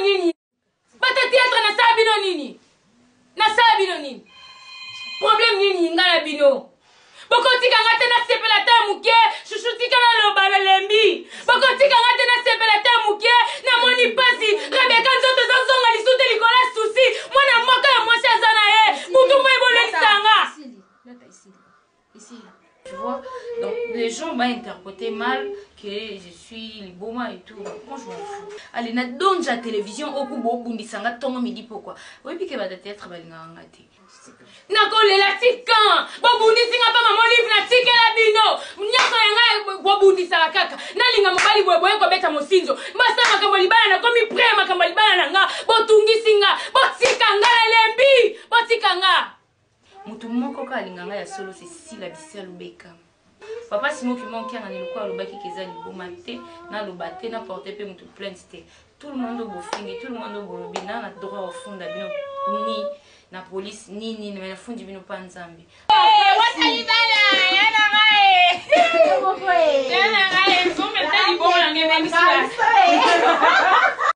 problème nini bata théâtre na sabino nini na sabino nini problème nini ngala bino bokotika ngate na sepela ta muke shushutika na lobala lembi bokotika ngate na sepela ta muke na moni pasi Rebecca nzoto zonga lisute likola souci mwana moka ya mwasi azana ye butu mo ebolo lisanga ici. Tu vois, donc les gens m'ont interprété mal que je suis liboma et tout. Moi je m'en fous. Allez, na donne la télévision au kubo bundisanga tongo midi pourquoi. Oui puis que va théâtre balinga ngati. Na ko lela tikan. Bo bundisinga pa maman livre na tikela bino. Nyaka yanga bo bundisanga kaka. Na linga mobali boye boye ko beta mosinzo. Mbasa makambo libana na komi pre makambo libana na nga. Bo tungisinga, bo tikanga lembi, bo tikanga. Mutu moko ka linganga ya solo c'est si la bisia lubeka. Papa simo ki manki ngani lokwa lobaki keza liboma te na lobate na porter pe mutu plainte te. Tout le monde bofingi, tout le monde bolobi na droit au fond bino ni na police ni na fundi bino pa nzambi. Wasalibana yana ngae. Yana ngae zo meta liboma ngebe nisala.